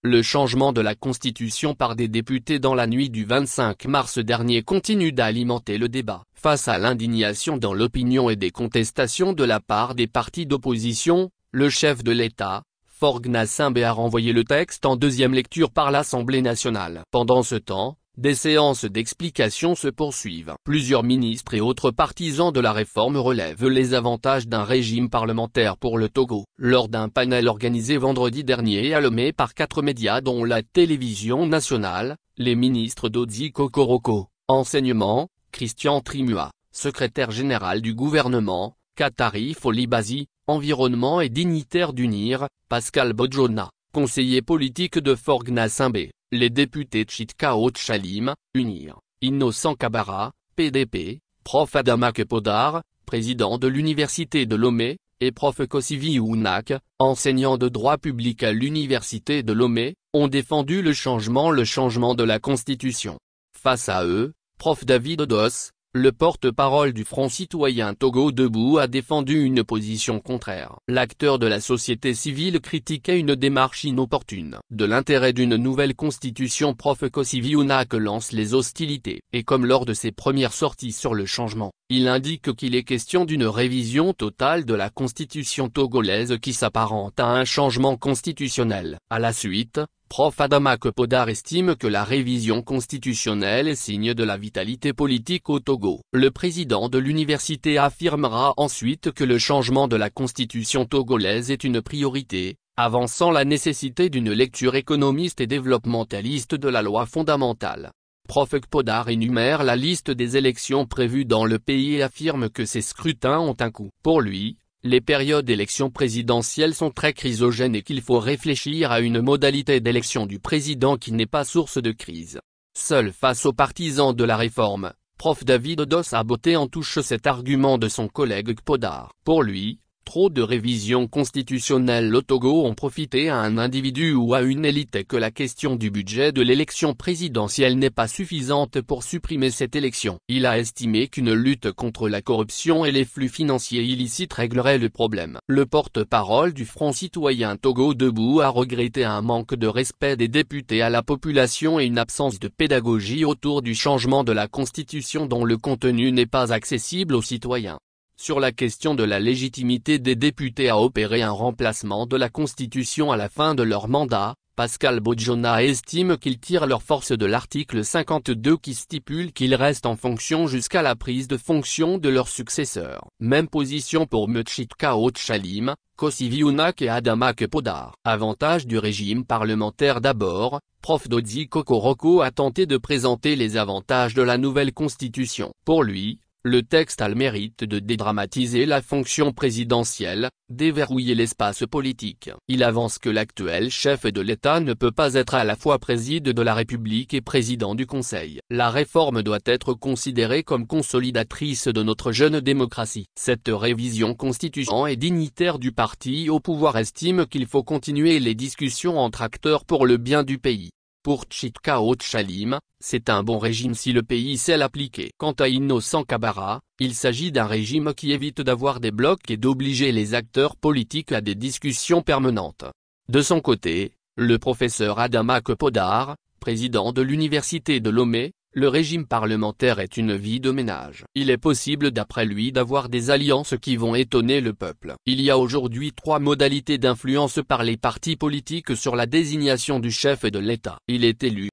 Le changement de la Constitution par des députés dans la nuit du 25 mars dernier continue d'alimenter le débat. Face à l'indignation dans l'opinion et des contestations de la part des partis d'opposition, le chef de l'État, Faure Gnassingbé, a renvoyé le texte en deuxième lecture par l'Assemblée nationale. Pendant ce temps, des séances d'explication se poursuivent. Plusieurs ministres et autres partisans de la réforme relèvent les avantages d'un régime parlementaire pour le Togo. Lors d'un panel organisé vendredi dernier à Lomé par 4 médias dont la télévision nationale, les ministres Dodi Kokoroko, Enseignement, Christian Trimua, secrétaire général du gouvernement, Katari Folibasi, Environnement et dignitaire d'UNIR, Pascal Bodjona, conseiller politique de Faure Gnassingbé, les députés Chitkao Tchalim, UNIR, Innocent Kabara, PDP, Prof Adama Kepodar, président de l'université de Lomé, et Prof Kosivi Ounak, enseignant de droit public à l'université de Lomé, ont défendu le changement de la Constitution. Face à eux, Prof David Odos, le porte-parole du Front citoyen Togo Debout, a défendu une position contraire. L'acteur de la société civile critiquait une démarche inopportune. De l'intérêt d'une nouvelle constitution, Prof Kosivi Ounak lance les hostilités. Et comme lors de ses premières sorties sur le changement, il indique qu'il est question d'une révision totale de la constitution togolaise qui s'apparente à un changement constitutionnel. À la suite, Prof Adama Kepodar estime que la révision constitutionnelle est signe de la vitalité politique au Togo. Le président de l'université affirmera ensuite que le changement de la constitution togolaise est une priorité, avançant la nécessité d'une lecture économiste et développementaliste de la loi fondamentale. Prof Kepodar énumère la liste des élections prévues dans le pays et affirme que ces scrutins ont un coût. Pour lui, les périodes d'élections présidentielles sont très chrysogènes et qu'il faut réfléchir à une modalité d'élection du président qui n'est pas source de crise. Seul face aux partisans de la réforme, Prof David Odos a botté en touche cet argument de son collègue Kepodar. Pour lui, trop de révisions constitutionnelles au Togo ont profité à un individu ou à une élite et que la question du budget de l'élection présidentielle n'est pas suffisante pour supprimer cette élection. Il a estimé qu'une lutte contre la corruption et les flux financiers illicites réglerait le problème. Le porte-parole du Front citoyen Togo Debout a regretté un manque de respect des députés à la population et une absence de pédagogie autour du changement de la Constitution dont le contenu n'est pas accessible aux citoyens. Sur la question de la légitimité des députés à opérer un remplacement de la Constitution à la fin de leur mandat, Pascal Bodjona estime qu'ils tirent leur force de l'article 52 qui stipule qu'ils restent en fonction jusqu'à la prise de fonction de leur successeur. Même position pour Chitkao Tchalim, Kosivi Ounak et Adama Kepodar. Avantage du régime parlementaire d'abord, Prof Dodi Kokoroko a tenté de présenter les avantages de la nouvelle Constitution. Pour lui, le texte a le mérite de dédramatiser la fonction présidentielle, déverrouiller l'espace politique. Il avance que l'actuel chef de l'État ne peut pas être à la fois président de la République et président du Conseil. La réforme doit être considérée comme consolidatrice de notre jeune démocratie. Cette révision constitutionnelle et dignitaire du parti au pouvoir estime qu'il faut continuer les discussions entre acteurs pour le bien du pays. Pour Chitkao Tchalim, c'est un bon régime si le pays sait l'appliquer. Quant à Innocent Kabara, il s'agit d'un régime qui évite d'avoir des blocs et d'obliger les acteurs politiques à des discussions permanentes. De son côté, le professeur Adama Kepodar, président de l'université de Lomé, le régime parlementaire est une vie de ménage. Il est possible d'après lui d'avoir des alliances qui vont étonner le peuple. Il y a aujourd'hui 3 modalités d'influence par les partis politiques sur la désignation du chef de l'État. Il est élu,